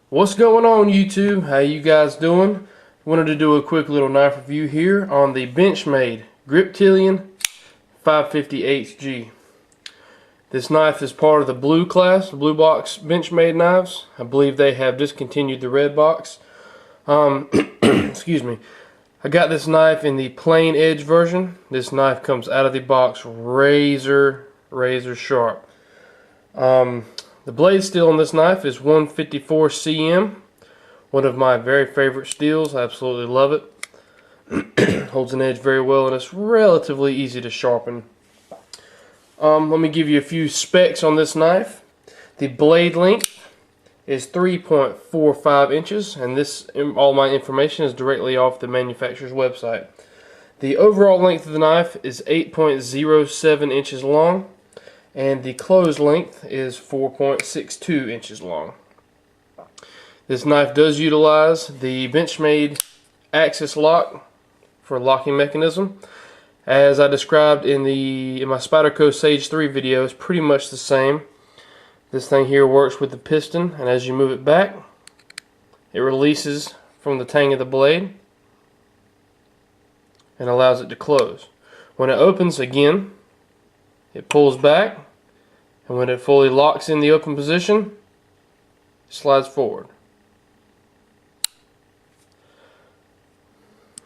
What's going on, YouTube? How you guys doing? Wanted to do a quick little knife review here on the Benchmade Griptillian 550HG. This knife is part of the blue class, the blue box Benchmade knives. I believe they have discontinued the red box. Excuse me. I got this knife in the plain edge version. This knife comes out of the box razor sharp. The blade steel on this knife is 154 cm. One of my very favorite steels. I absolutely love it. Holds an edge very well and it's relatively easy to sharpen. Let me give you a few specs on this knife. The blade length is 3.45 inches, and all my information is directly off the manufacturer's website. The overall length of the knife is 8.07 inches long, and the closed length is 4.62 inches long. This knife does utilize the Benchmade axis lock for locking mechanism. As I described in my Spyderco Sage 3 video, it's pretty much the same. This thing here works with the piston, and as you move it back, it releases from the tang of the blade and allows it to close. When it opens again, it pulls back, and when it fully locks in the open position, it slides forward.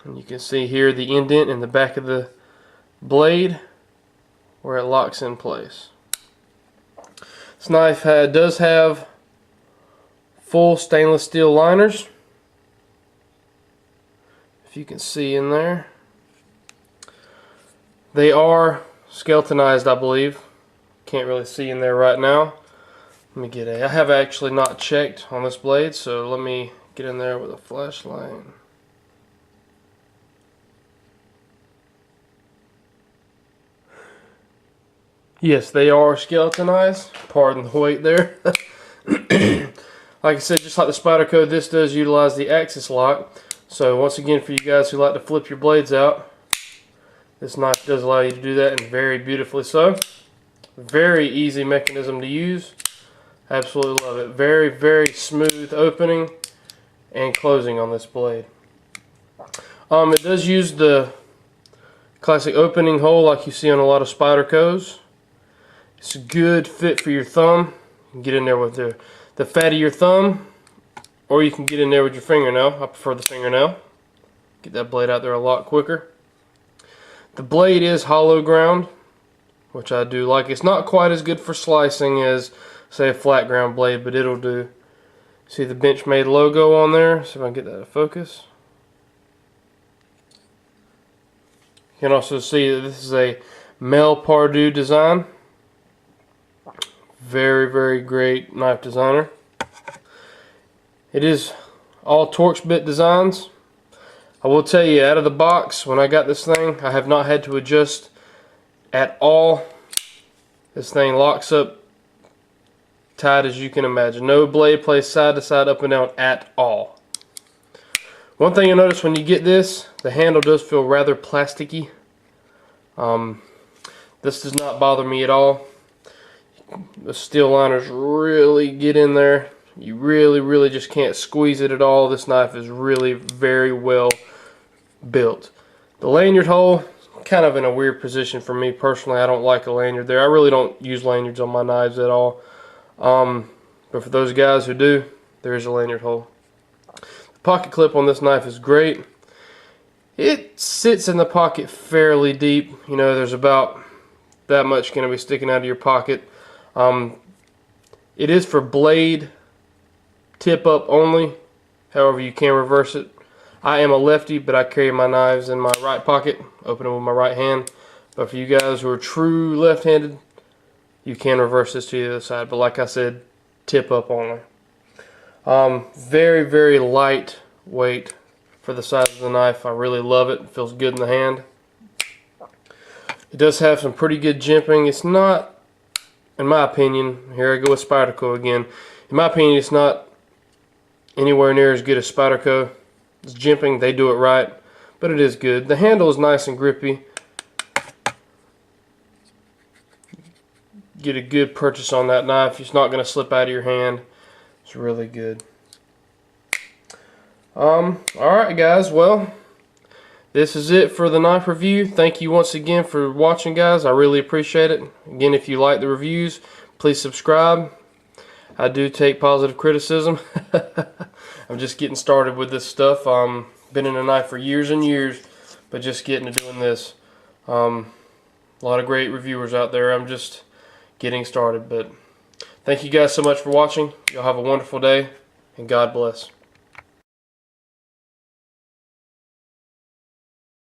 And you can see here the indent in the back of the blade where it locks in place. This knife does have full stainless steel liners, if you can see in there. They are skeletonized, I believe. Can't really see in there right now. Let me I have actually not checked on this blade, so let me get in there with a flashlight. Yes, they are skeletonized. Pardon the weight there. Like I said, just like the Spyderco, this does utilize the axis lock. So once again, for you guys who like to flip your blades out, this knife does allow you to do that, and very beautifully so. Very easy mechanism to use. Absolutely love it. Very smooth opening and closing on this blade. It does use the classic opening hole like you see on a lot of Spydercos. It's a good fit for your thumb. You can get in there with the fat of your thumb, or you can get in there with your fingernail. I prefer the fingernail. Get that blade out there a lot quicker. The blade is hollow ground, which I do like. It's not quite as good for slicing as, say, a flat ground blade, but it'll do. See the Benchmade logo on there? See if I can get that to focus. You can also see that this is a Mel Pardue design. Very great knife designer. It is all Torx bit designs. I will tell you, out of the box, when I got this thing, I have not had to adjust at all. This thing locks up tight as you can imagine. No blade plays side to side, up and down at all. One thing you'll notice when you get this, the handle does feel rather plasticky. This does not bother me at all. The steel liners really get in there. You really just can't squeeze it at all. This knife is really very well built. The lanyard hole, kind of in a weird position for me personally. I don't like a lanyard there. I really don't use lanyards on my knives at all. But for those guys who do, there is a lanyard hole. The pocket clip on this knife is great. It sits in the pocket fairly deep. You know, there's about that much going to be sticking out of your pocket. It is for blade tip up only. However, you can reverse it. I am a lefty, but I carry my knives in my right pocket, open them with my right hand. But for you guys who are true left-handed, you can reverse this to the other side. But like I said, tip up only. Very light weight for the size of the knife. I really love it. It feels good in the hand. It does have some pretty good jimping. It's not, in my opinion, here I go with Spyderco again. In my opinion, it's not anywhere near as good as Spyderco. It's jimping, they do it right, but it is good. The handle is nice and grippy. Get a good purchase on that knife. It's not going to slip out of your hand. It's really good. Alright guys, well, this is it for the knife review. Thank you once again for watching, guys. I really appreciate it. Again, if you like the reviews, please subscribe. I do take positive criticism. I'm just getting started with this stuff. Been in a knife for years and years, but just getting to doing this. A lot of great reviewers out there. I'm just getting started, but thank you guys so much for watching. Y'all have a wonderful day, and God bless.